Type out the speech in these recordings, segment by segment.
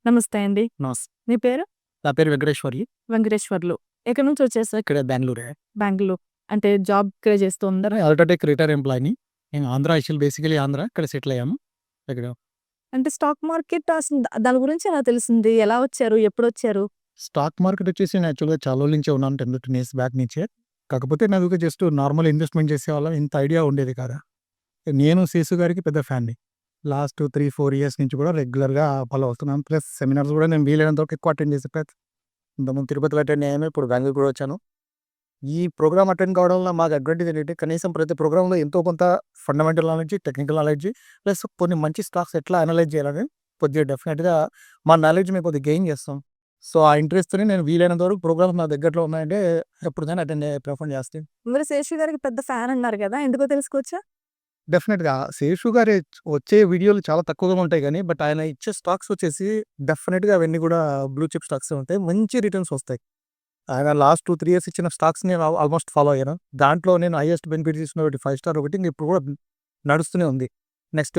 నమస్తే అండి. నమస్తే. మీ పేరు? నా పేరు వెంకటేశ్వరి. వెంకటేశ్వర్లు. ఎక్కడి నుంచి వచ్చేసారు? ఇక్కడ బెంగుళూరే. బెంగుళూరు. అంటే జాబ్ ఇక్కడే చేస్తూ ఉన్నారా? అల్ట్రాటెక్ రిటైర్ ఎంప్లాయీని. నేను బేసికల్లీ ఆంధ్ర. ఇక్కడ సెటిల్ అయ్యాము. ఇక్కడ అంటే స్టాక్ మార్కెట్ అసలు దాని గురించి ఎలా తెలిసింది? ఎలా వచ్చారు? ఎప్పుడొచ్చారు? స్టాక్ మార్కెట్ వచ్చేసి నేను యాక్చువల్‌గా చాలా రోజుల నుంచే ఉన్నాను. 10, 15 ఇయర్స్ బ్యాక్ నుంచే. కాకపోతే నాది జస్ట్ నార్మల్ ఇన్వెస్ట్‌మెంట్ చేసేవాళ్ళం. ఇంత ఐడియా ఉండేది కాదు. నేను శేషు గారికి పెద్ద ఫ్యాన్‌ని. లాస్ట్ 3, 4 ఇయర్స్ నుంచి కూడా రెగ్యులర్‌గా ఫాలో అవుతున్నాను. ప్లస్ సెమినార్స్ కూడా నేను వీలైనంత వరకు ఎక్కువ అటెండ్ చేసే ఇంతకుముందు తిరుపతిలో అటెండ్ అయ్యాను. ఇప్పుడు బెంగుళూరు కూడా వచ్చాను. ఈ ప్రోగ్రామ్ అటెండ్ కావడం వల్ల మాకు అడ్వాంటేజ్ ఏంటంటే కనీసం ప్రతి ప్రోగ్రామ్‌లో ఎంతో కొంత fundamental knowledge, technical knowledge plus కొన్ని మంచి స్టాక్స్ ఎట్లా అనలైజ్ చేయాలని కొద్దిగా డెఫినిట్‌గా మా నాలెడ్జ్ మేము కొద్దిగా గెయిన్ చేస్తాం. సో, ఆ ఇంట్రెస్ట్‌తోని నేను వీలైనంత వరకు ప్రోగ్రామ్స్ నా దగ్గరలో ఉన్నాయంటే ఎప్పటికైనా అటెండ్ అయ్యే ప్రిఫర్ చేస్తాను. మీరు శేషు గారికి పెద్ద ఫ్యాన్ అన్నారు కదా! ఎందుకో తెలుసుకోవచ్చా? డెఫినిట్‌గా శేషు గారి వచ్చే వీడియోలు చాలా తక్కువగా ఉంటాయి గానీ, బట్ ఆయన ఇచ్చే స్టాక్స్ వచ్చేసి డెఫినిట్‌గా అవన్నీ కూడా బ్లూ చిప్ స్టాక్సే ఉంటాయి. మంచి రిటర్న్స్ వస్తాయి. ఆయన లాస్ట్ 2, 3 ఇయర్స్ ఇచ్చిన స్టాక్స్ నేను ఆల్మోస్ట్ ఫాలో అయ్యాను. దాంట్లో నేను హైయెస్ట్ బెనిఫిట్ తీసుకున్న ఒకటి 5 స్టార్ ఒకటి ఇప్పుడు కూడా నడుస్తూనే ఉంది. నెక్స్ట్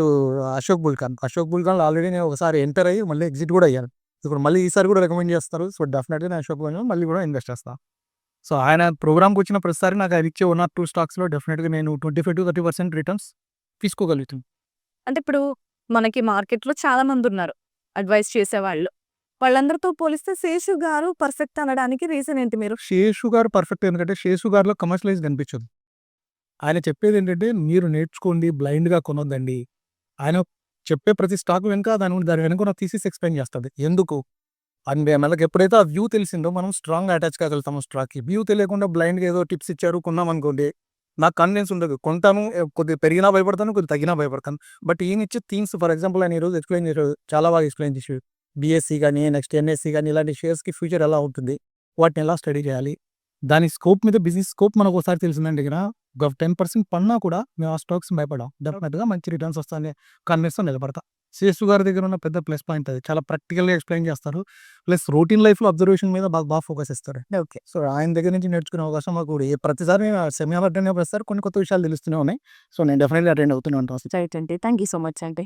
అశోక్ బుల్కాన్. అశోక్ బుల్కాన్‌లో ఆల్రెడీ నేను ఒకసారి ఎంటర్ అయ్యి మళ్ళీ ఎగ్జిట్ కూడా అయ్యాను. ఇప్పుడు మళ్ళీ ఈసారి కూడా రికమెండ్ చేస్తారు. సో, డెఫినిట్‌గా నేను అశోక్ బుల్కాన్ మళ్ళీ కూడా ఇన్వెస్ట్ చేస్తా. సో, ఆయన ప్రోగ్రామ్‌కి వచ్చిన ప్రతిసారి నాకు ఆయన ఇచ్చే 1 ఆర్ 2 స్టాక్స్‌లో డెఫినిట్‌గా నేను 25-30% రిటర్న్స్ తీసుకోగలుగుతాను. అంటే ఇప్పుడు మనకి మార్కెట్‌లో చాలా మందున్నారు అడ్వైస్ చేసేవాళ్ళు. వాళ్ళందరితో పోలిస్తే శేషు గారు పర్ఫెక్ట్ అనడానికి రీజన్ ఏంటి మీరు? శేషు గారు పర్ఫెక్ట్ ఎందుకంటే శేషు గారిలో కమర్షియలైజ్ కనిపించదు. ఆయన చెప్పేదేంటంటే మీరు నేర్చుకోండి, బ్లైండ్‌గా కొనొద్దండి. ఆయన చెప్పే ప్రతి స్టాక్ వెనక దాని వెనక ఉన్న థీసిస్ ఎక్స్‌ప్లెయిన్ చేస్తది. ఎందుకు? అండ్ మనకి ఎప్పుడైతే ఆ వ్యూ తెలిసిందో మనం స్ట్రాంగ్‌గా అటాచ్ కాగలుగుతాము స్టాక్‌కి. వ్యూ తెలియకుండా బ్లైండ్‌గా ఏదో టిప్స్ ఇచ్చారు కొన్నామనుకోండి, నాకు కాన్ఫిడెన్స్ ఉండదు. కొంటాను, కొద్దిగా పెరిగినా భయపడతాను, కొద్దిగా తగ్గినా భయపడతాను. బట్ ఈయనిచ్చే థీమ్స్ ఫర్ ఎగ్జాంపుల్ ఆయన ఈరోజు ఎక్స్‌ప్లెయిన్ చేసాడు. చాలా బాగా ఎక్స్‌ప్లెయిన్ చేసాడు. బీఎస్‌సీ గాని, నెక్స్ట్ ఎన్ఎస్‌సీ గాని ఇలాంటి షేర్స్‌కి ఫ్యూచర్ ఎలా ఉంటుంది? వాటిని ఎలా స్టడీ చేయాలి? దాని స్కోప్ మీద బిజినెస్ స్కోప్ మనకోసారి తెలిసిందంటే గిన ఒక 10% పడినా కూడా మేము ఆ స్టాక్స్‌కి భయపడం. డెఫినిట్‌గా మంచి రిటర్న్స్ వస్తాయనే కాన్ఫిడెన్స్‌తో నిలబడతా. శేషు గారి దగ్గర ఉన్న పెద్ద ప్లస్ పాయింట్ అది. చాలా ప్రాక్టికల్‌గా ఎక్స్‌ప్లెయిన్ చేస్తారు. ప్లస్ రొటీన్ లైఫ్‌లో అబ్జర్వేషన్ మీద బాగా ఫోకస్ ఇస్తారు. ఓకే. సో, ఆయన దగ్గర నుంచి నేర్చుకునే అవకాశం మాకు ప్రతిసారి సెమినార్ అటెండ్ అయిన ప్రతిసారి కొన్ని కొత్త విషయాలు తెలుస్తూనే ఉన్నాయి. సో, నేను డెఫినెట్‌లీ అటెండ్ అవుతూనే ఉంటాను. రైట్ అండి. థాంక్ యూ సో మచ్ అండి.